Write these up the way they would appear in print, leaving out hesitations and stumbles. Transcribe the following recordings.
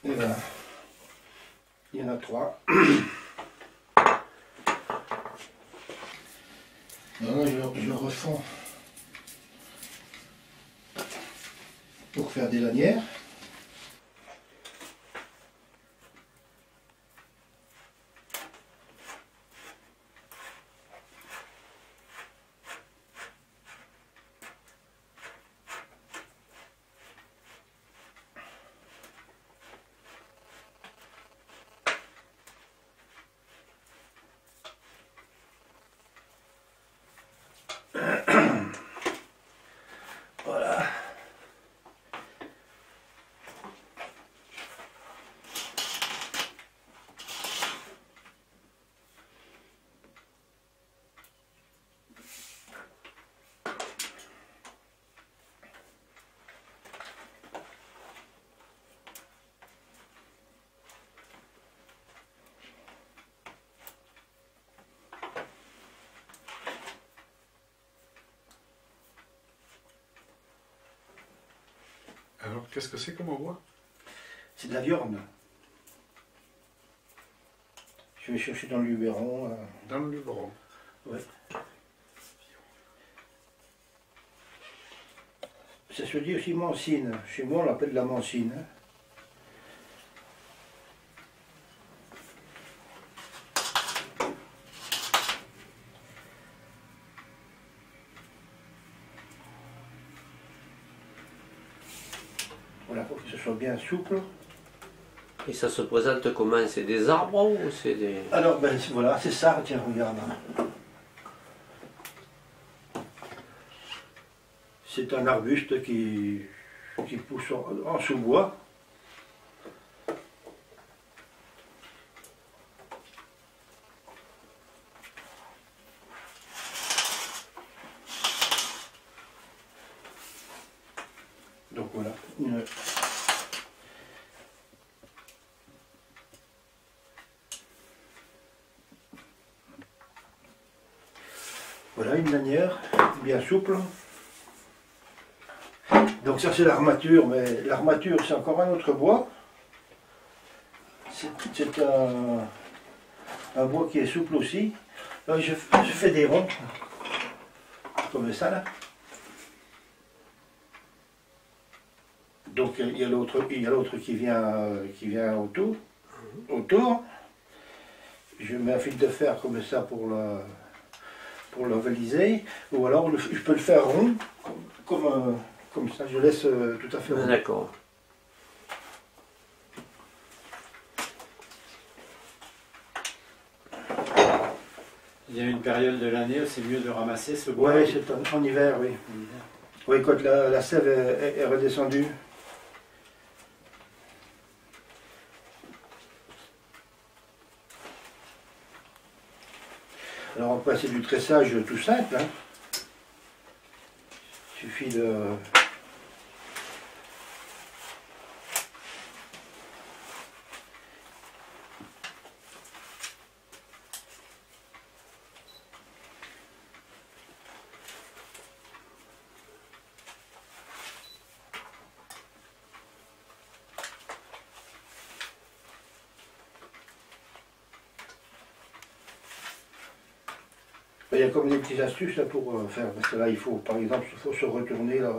Et voilà. Il y en a 3. Alors là, je refonds pour faire des lanières. Voilà. Alors, qu'est-ce que c'est comme on voit? C'est de la viande. Je vais chercher dans le Luberon. Dans le Luberon. Ouais. Ça se dit aussi mancine. Chez moi, on l'appelle de la mancine. Voilà, pour que ce soit bien souple. Et ça se présente comment? C'est des arbres ou c'est des... Alors, ben voilà, c'est ça, tiens, regarde. C'est un arbuste qui pousse en sous-bois. Donc voilà. Voilà une lanière bien souple. Donc ça c'est l'armature, mais l'armature c'est encore un autre bois. C'est un bois qui est souple aussi. Là, je fais des ronds, comme ça là. Donc il y a l'autre qui vient autour. Je mets un fil de fer comme ça pour le valiser, ou alors je peux le faire rond, comme ça, je laisse tout à fait rond. D'accord. Il y a une période de l'année où c'est mieux de ramasser ce bois. Oui, c'est en hiver, oui. Oui, quand la sève est redescendue. Alors après c'est du tressage tout simple. Hein. Il suffit de... Il y a comme des petites astuces là, pour faire, parce que là il faut, par exemple, il faut se retourner là,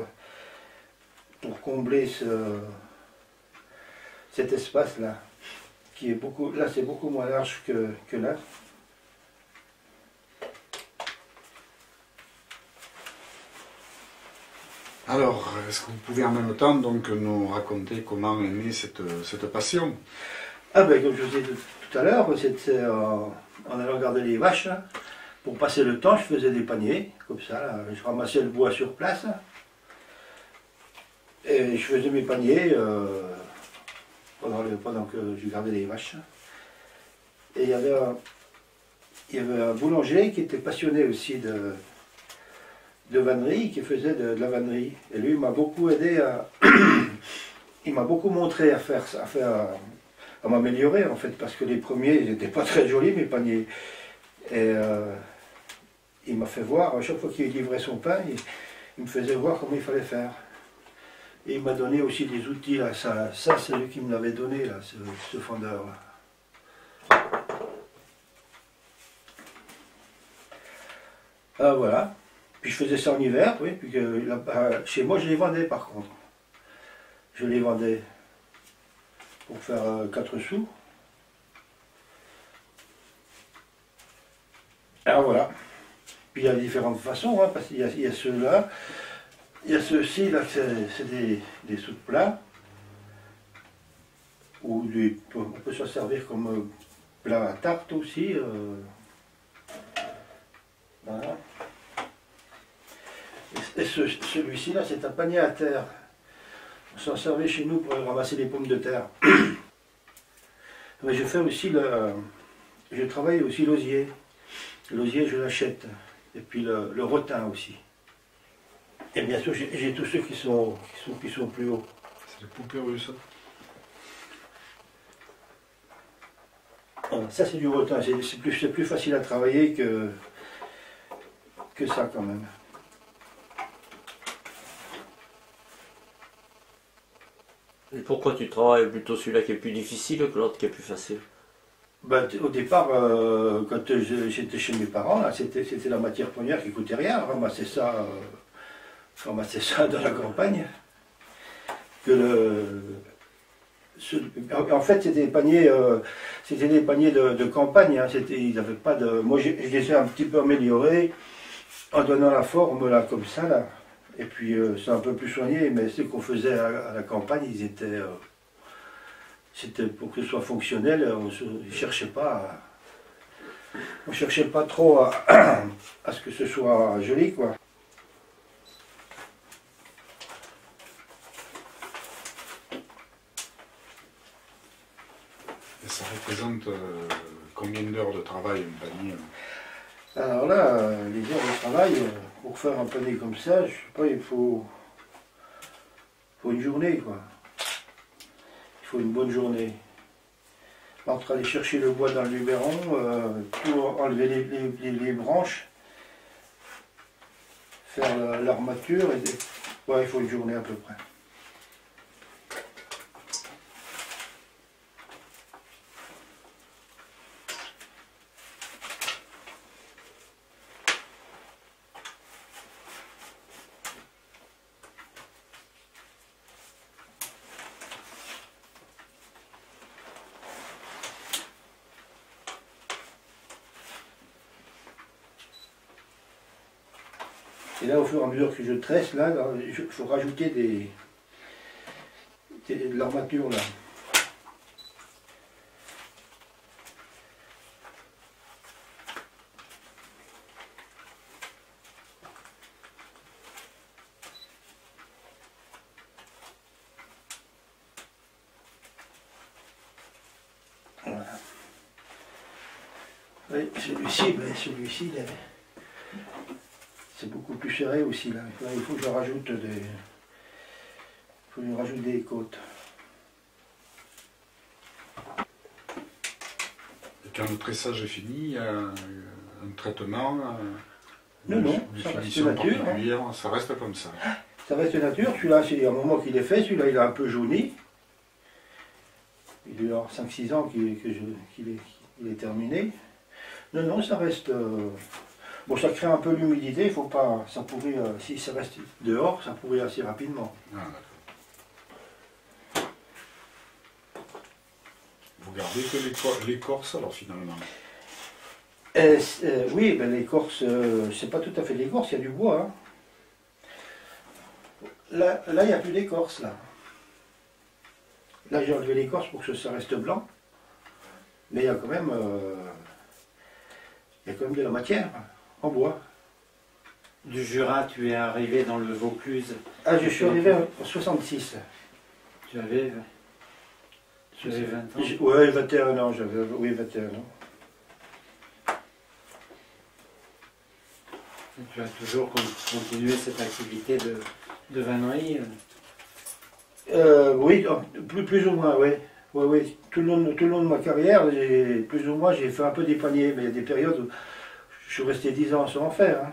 pour combler cet espace là, qui est beaucoup, là c'est beaucoup moins large que là. Alors, est-ce que vous pouvez en même temps donc nous raconter comment est née cette passion? Ah ben comme je vous disais tout à l'heure, c'était en allant garder les vaches, là, pour passer le temps, je faisais des paniers, comme ça, là, je ramassais le bois sur place, et je faisais mes paniers pendant que je gardais les vaches. Et il y avait un boulanger qui était passionné aussi de vannerie, qui faisait de la vannerie. Et lui, il m'a beaucoup aidé il m'a beaucoup montré à m'améliorer en fait, parce que les premiers, ils n'étaient pas très jolis, mes paniers. Et il m'a fait voir, à chaque fois qu'il livrait son pain, il me faisait voir comment il fallait faire. Et il m'a donné aussi des outils, là. Ça c'est lui qui me l'avait donné, là, ce fendeur. Là. Ah, voilà. Puis je faisais ça en hiver, oui. Puis chez moi, je les vendais par contre. Je les vendais pour faire 4 sous. Alors voilà. Puis il y a différentes façons, hein, parce qu'il y a ceux-là. Il y a ceux-ci, là, c'est des sous de plat. Ou on peut s'en servir comme plat à tarte aussi. Voilà. Et celui-ci, là, c'est un panier à terre. On s'en servait chez nous pour ramasser les pommes de terre. Mais je fais aussi je travaille aussi l'osier. L'osier, je l'achète. Et puis le rotin aussi. Et bien sûr, j'ai tous ceux qui sont plus hauts. C'est des poupées russes. Ça, c'est du rotin. C'est plus facile à travailler que ça, quand même. Et pourquoi tu travailles plutôt celui-là qui est plus difficile que l'autre qui est plus facile? Ben, au départ, quand j'étais chez mes parents, c'était la matière première qui coûtait rien. Ramasser ça dans la campagne. En fait, c'était des paniers de campagne. Hein. Ils avaient pas de. Moi, je les ai un petit peu améliorés en donnant la forme là, comme ça là. Et puis c'est un peu plus soigné, mais ce qu'on faisait à la campagne, c'était pour que ce soit fonctionnel. On ne cherchait pas, trop à ce que ce soit joli, quoi. Et ça représente combien d'heures de travail un panier? Alors là, les heures de travail, pour faire un panier comme ça, je sais pas, il faut une journée, quoi. Il faut une bonne journée. Entre aller chercher le bois dans le luberon, tout enlever les branches, faire l'armature, ouais, il faut une journée à peu près. Et là, au fur et à mesure que je tresse, là, il faut rajouter de l'armature, là. Voilà. Oui, celui-ci, c'est beaucoup plus serré aussi là. Il faut que je rajoute des côtes. Et quand le tressage est fini, il y a un traitement, Non, une ça reste finition nature. particulière, ça reste comme ça. Ça reste nature. Celui-là, c'est un moment qu'il est fait. Celui-là, il est un peu jauni. Il doit y avoir 5-6 ans qu'il est terminé. Non, ça reste. Bon, ça crée un peu l'humidité, il faut pas. Ça pourrit, si ça reste dehors, ça pourrit assez rapidement. Ah, vous gardez que l'écorce alors finalement? Oui, ben, l'écorce, c'est pas tout à fait l'écorce, il y a du bois. Hein. Là, il n'y a plus d'écorce, là. Là, j'ai enlevé l'écorce pour que ça reste blanc. Mais il y a quand même de la matière. En bois. Du Jura, tu es arrivé dans le Vaucluse. Ah, je suis arrivé en 66. Tu avais 20 ans. Oui, 21 ans, j'avais. Oui, 21 ans. Et tu as toujours continué cette activité de vannerie? Oui, plus ou moins, oui. Oui. Tout le long de ma carrière, plus ou moins, j'ai fait un peu des paniers, mais il y a des périodes où je suis resté 10 ans sans en faire. Hein.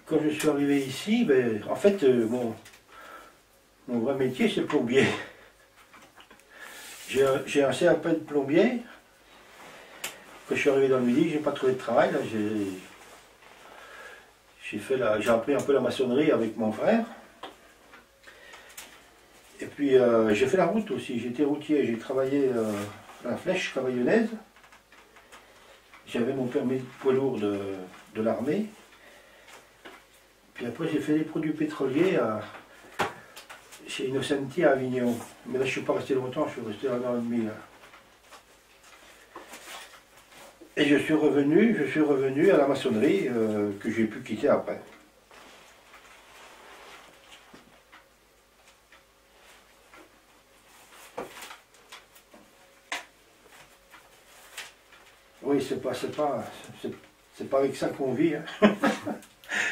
quand je suis arrivé ici, ben, en fait, mon vrai métier, c'est plombier. J'ai un CAP de plombier. Quand je suis arrivé dans le Midi, j'ai pas trouvé de travail. J'ai appris un peu la maçonnerie avec mon frère. Et puis j'ai fait la route aussi. J'étais routier, j'ai travaillé à la Flèche Cavaillonnaise. J'avais mon permis de poids lourd de l'armée. Puis après j'ai fait des produits pétroliers chez Innocenti à Avignon. Mais là je ne suis pas resté longtemps, je suis resté 1 an et demi là. Et je suis revenu à la maçonnerie que j'ai pu quitter après. Oui, c'est pas avec ça qu'on vit. Hein.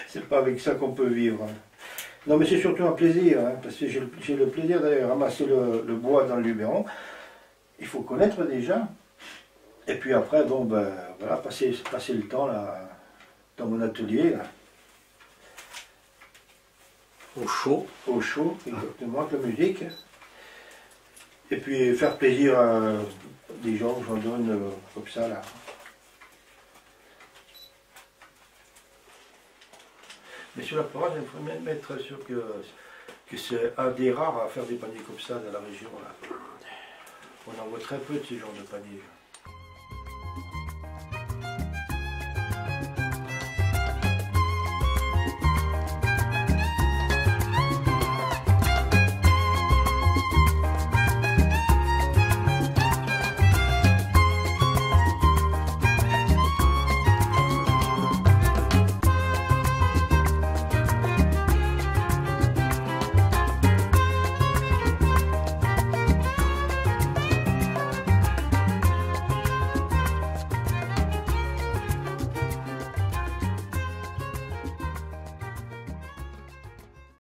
C'est pas avec ça qu'on peut vivre. Hein. Non, mais c'est surtout un plaisir, hein, parce que j'ai le plaisir d'aller ramasser le bois dans le Luberon. Il faut connaître déjà. Et puis après, bon, ben, voilà, passer le temps là, dans mon atelier. Là. Au chaud. Au chaud, exactement, avec la musique. Et puis faire plaisir à des gens que j'en donne comme ça là. Mais sur la parole, il faut même être sûr que c'est un des rares à faire des paniers comme ça dans la région. Là. On en voit très peu de ce genre de paniers.